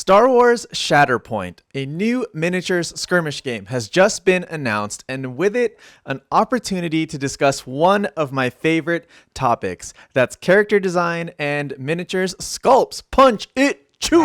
Star Wars SHATTERPOINT, a new miniatures skirmish game, has just been announced, and with it, an opportunity to discuss one of my favorite topics. That's character design and miniatures sculpts. Punch it, Chewie!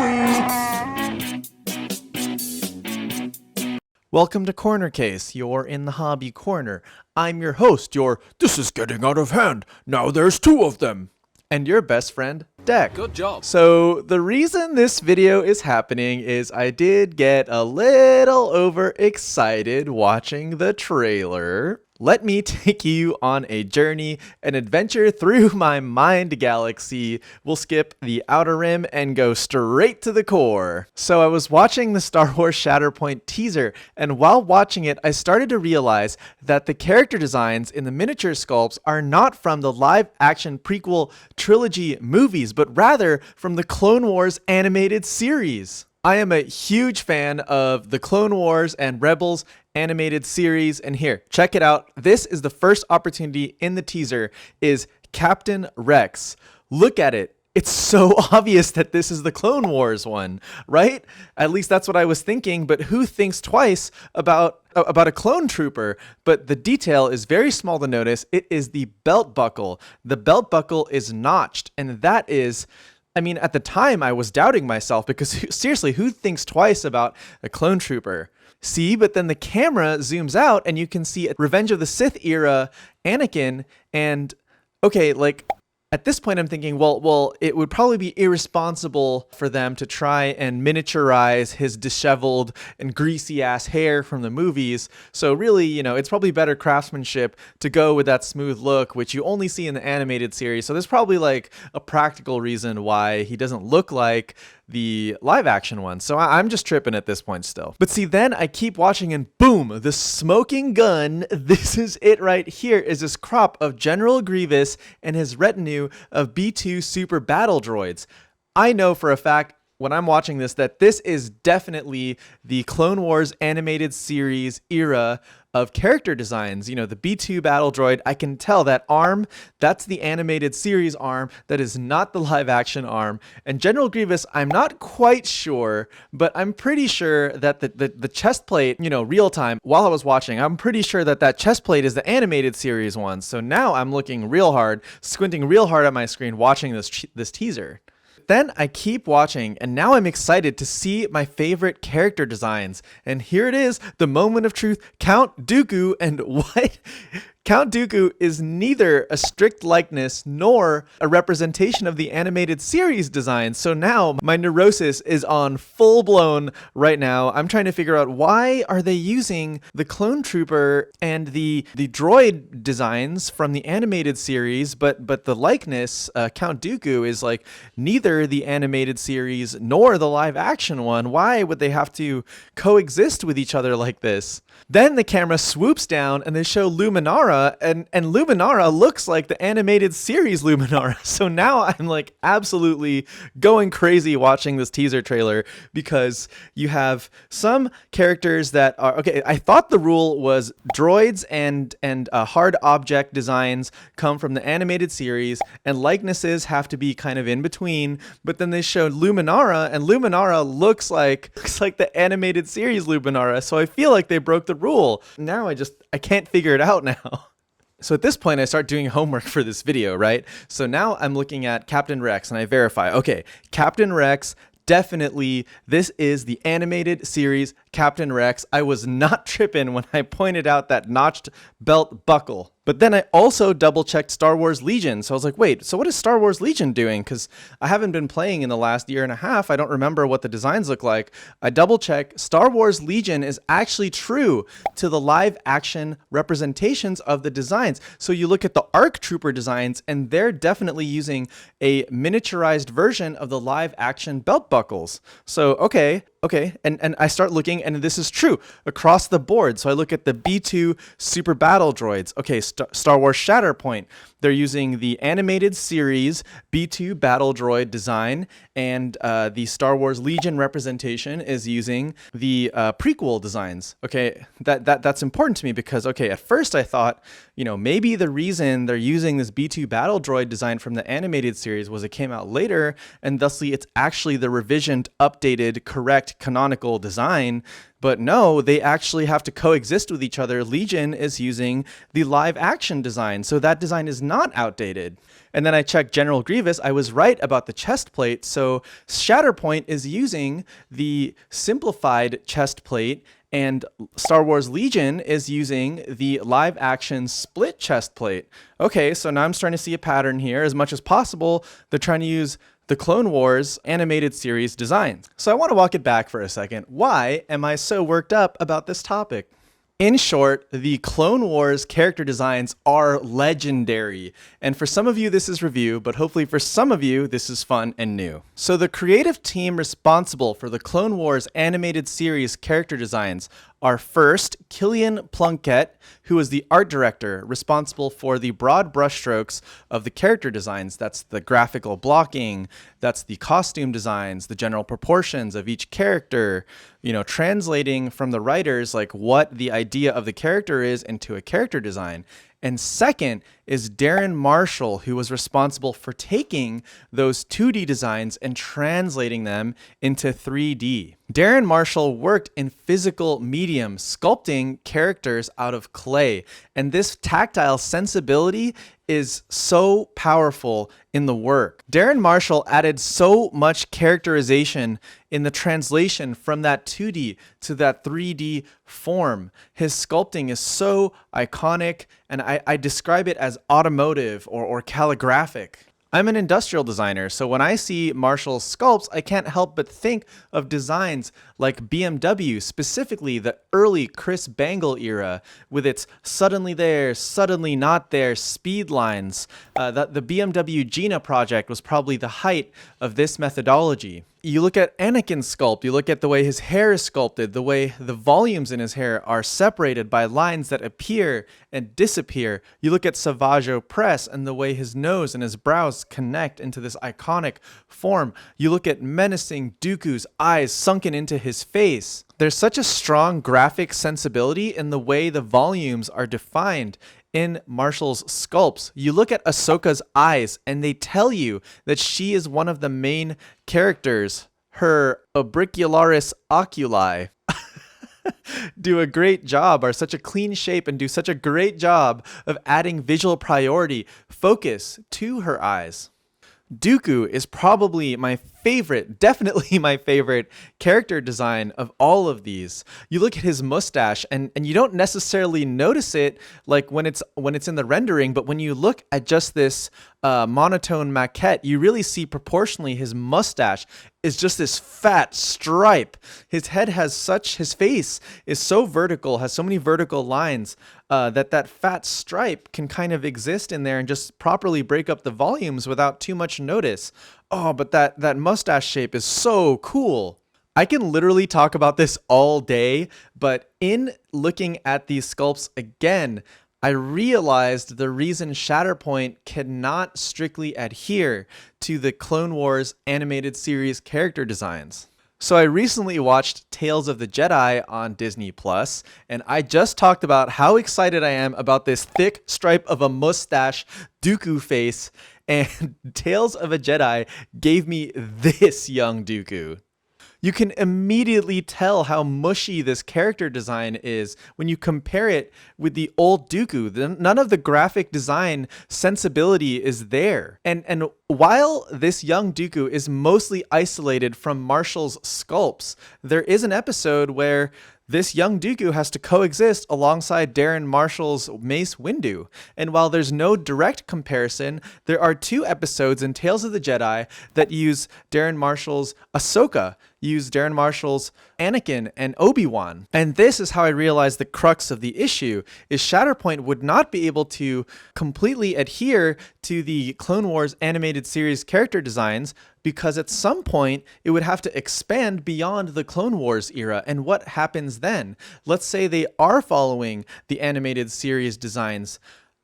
Welcome to Corner Case. You're in the hobby corner. I'm your host, this is getting out of hand. Now there's two of them. And your best friend, Deck. Good job. So the reason this video is happening is I did get a little overexcited watching the trailer. Let me take you on a journey, an adventure through my mind galaxy. We'll skip the outer rim and go straight to the core. So I was watching the Star Wars SHATTERPOINT teaser, and while watching it, I started to realize that the character designs in the miniature sculpts are not from the live-action prequel trilogy movies, but rather from the Clone Wars animated series. I am a huge fan of the Clone Wars and Rebels animated series, and here, check it out. This is the first opportunity in the teaser, is Captain Rex. Look at it. It's so obvious that this is the Clone Wars one, right? At least that's what I was thinking, but who thinks twice about a clone trooper? But the detail is very small to notice. It is the belt buckle. The belt buckle is notched, and that is... I mean, at the time, I was doubting myself because seriously, who thinks twice about a clone trooper? See, but then the camera zooms out and you can see a Revenge of the Sith era Anakin, and okay, like at this point I'm thinking, well, it would probably be irresponsible for them to try and miniaturize his disheveled and greasy ass hair from the movies. So really, it's probably better craftsmanship to go with that smooth look, which you only see in the animated series. So there's probably like a practical reason why he doesn't look like the live action one. So I'm just tripping at this point still. But see, then I keep watching and boom, the smoking gun, this is it right here, is this crop of General Grievous and his retinue of B2 super battle droids. I know for a fact when I'm watching this that this is definitely the Clone Wars animated series era of character designs. The B2 battle droid, I can tell that arm, that's the animated series arm, that is not the live action arm. And General Grievous, I'm not quite sure, but I'm pretty sure that the chest plate, real time, while I was watching, I'm pretty sure that chest plate is the animated series one. So now I'm looking real hard, squinting real hard at my screen, watching this teaser. Then I keep watching, and now I'm excited to see my favorite character designs. And here it is, the moment of truth, Count Dooku. And what? Count Dooku is neither a strict likeness nor a representation of the animated series design. So now my neurosis is on full blown right now. I'm trying to figure out, why are they using the clone trooper and the droid designs from the animated series, but the likeness, Count Dooku, is like neither the animated series nor the live action one. Why would they have to coexist with each other like this? Then the camera swoops down and they show Luminara, and Luminara looks like the animated series Luminara. So now I'm like absolutely going crazy watching this teaser trailer, because you have some characters that are, okay, I thought the rule was droids and hard object designs come from the animated series and likenesses have to be kind of in between, but then they showed Luminara, and Luminara looks like the animated series Luminara. So I feel like they broke the rule. Now I can't figure it out now. So at this point, I start doing homework for this video, right? So now I'm looking at Captain Rex and I verify, okay, Captain Rex, definitely this is the animated series Captain Rex. I was not tripping when I pointed out that notched belt buckle. But then I also double checked Star Wars Legion. So I was like, wait, so what is Star Wars Legion doing? Because I haven't been playing in the last year and a half. I don't remember what the designs look like. I double checked. Star Wars Legion is actually true to the live action representations of the designs. So you look at the ARC Trooper designs and they're definitely using a miniaturized version of the live action belt buckles. So, okay, okay, and I start looking, and this is true across the board. So I look at the B2 Super Battle Droids. Okay, Star Wars Shatterpoint. They're using the animated series B2 Battle Droid design, and the Star Wars Legion representation is using the prequel designs. Okay, that's important to me because, okay, at first I thought, maybe the reason they're using this B2 Battle Droid design from the animated series was it came out later, and thusly it's actually the revisioned, updated, correct, canonical design. But no, they actually have to coexist with each other. Legion is using the live action design, so that design is not outdated. And then I checked General Grievous. I was right about the chest plate. So Shatterpoint is using the simplified chest plate, and Star Wars Legion is using the live action split chest plate. Okay, so now I'm starting to see a pattern here. As much as possible, they're trying to use the Clone Wars animated series designs. So I want to walk it back for a second. Why am I so worked up about this topic? In short, the Clone Wars character designs are legendary. And for some of you, this is review, but hopefully for some of you, this is fun and new. So the creative team responsible for the Clone Wars animated series character designs are first Killian Plunkett, who is the art director responsible for the broad brushstrokes of the character designs. That's the graphical blocking, that's the costume designs, the general proportions of each character, translating from the writers like what the idea of the character is into a character design. And second is Darren Marshall, who was responsible for taking those 2D designs and translating them into 3D. Darren Marshall worked in physical medium, sculpting characters out of clay. And this tactile sensibility is so powerful in the work. Darren Marshall added so much characterization in the translation from that 2D to that 3D form. His sculpting is so iconic, and I describe it as automotive or calligraphic. I'm an industrial designer, so when I see Marshall's sculpts, I can't help but think of designs like BMW, specifically the early Chris Bangle era, with its suddenly there, suddenly not there speed lines. The BMW Gina project was probably the height of this methodology. You look at Anakin's sculpt, you look at the way his hair is sculpted, the way the volumes in his hair are separated by lines that appear and disappear. You look at Savage Opress and the way his nose and his brows connect into this iconic form. You look at menacing Dooku's eyes sunken into his face. There's such a strong graphic sensibility in the way the volumes are defined in Marshall's sculpts. You look at Ahsoka's eyes and they tell you that she is one of the main characters. Her obricularis oculi do a great job, are such a clean shape, and do such a great job of adding visual priority, focus to her eyes. Dooku is probably my favorite, definitely my favorite character design of all of these. You look at his mustache and you don't necessarily notice it like when it's in the rendering, but when you look at just this monotone maquette, you really see proportionally his mustache is just this fat stripe. His face is so vertical, has so many vertical lines that fat stripe can kind of exist in there and just properly break up the volumes without too much notice. Oh, but that mustache shape is so cool. I can literally talk about this all day, but in looking at these sculpts again, I realized the reason Shatterpoint cannot strictly adhere to the Clone Wars animated series character designs. So I recently watched Tales of the Jedi on Disney Plus, and I just talked about how excited I am about this thick stripe of a mustache Dooku face, and Tales of a Jedi gave me this young Dooku. You can immediately tell how mushy this character design is when you compare it with the old Dooku. None of the graphic design sensibility is there. And while this young Dooku is mostly isolated from Marshall's sculpts, there is an episode where this young Dooku has to coexist alongside Darren Marshall's Mace Windu. And while there's no direct comparison, there are two episodes in Tales of the Jedi that use Darren Marshall's Ahsoka, use Darren Marshall's Anakin and Obi-Wan. And this is how I realized the crux of the issue is Shatterpoint would not be able to completely adhere to the Clone Wars animated series character designs because at some point it would have to expand beyond the Clone Wars era. And what happens then? Let's say they are following the animated series designs.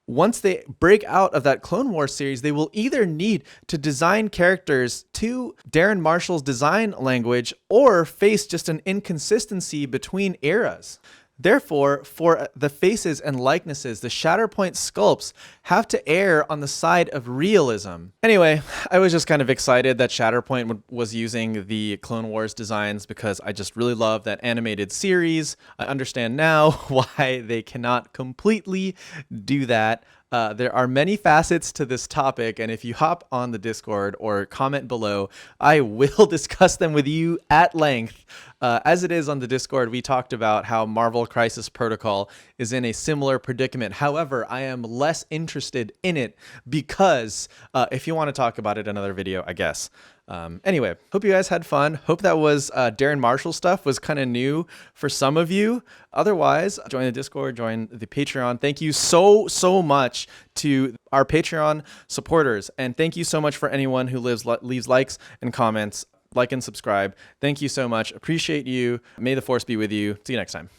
Once they break out of that Clone Wars series, they will either need to design characters to Darren Marshall's design language or face just an inconsistency between eras. Therefore, for the faces and likenesses, the Shatterpoint sculpts have to err on the side of realism. Anyway, I was just kind of excited that Shatterpoint was using the Clone Wars designs because I just really love that animated series. I understand now why they cannot completely do that. There are many facets to this topic, and if you hop on the Discord or comment below, I will discuss them with you at length. As it is on the Discord, we talked about how Marvel Crisis Protocol is in a similar predicament. However, I am less interested in it because if you want to talk about it in another video, I guess. Anyway, hope you guys had fun. Hope that was Darren Marshall stuff was kind of new for some of you. Otherwise, join the Discord, join the Patreon. Thank you so much to our Patreon supporters. And thank you so much for anyone who leaves likes and comments. Like and subscribe. Thank you so much. Appreciate you. May the force be with you. See you next time.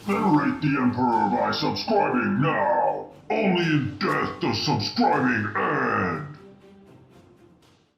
Venerate the Emperor by subscribing now. Only in death does subscribing end.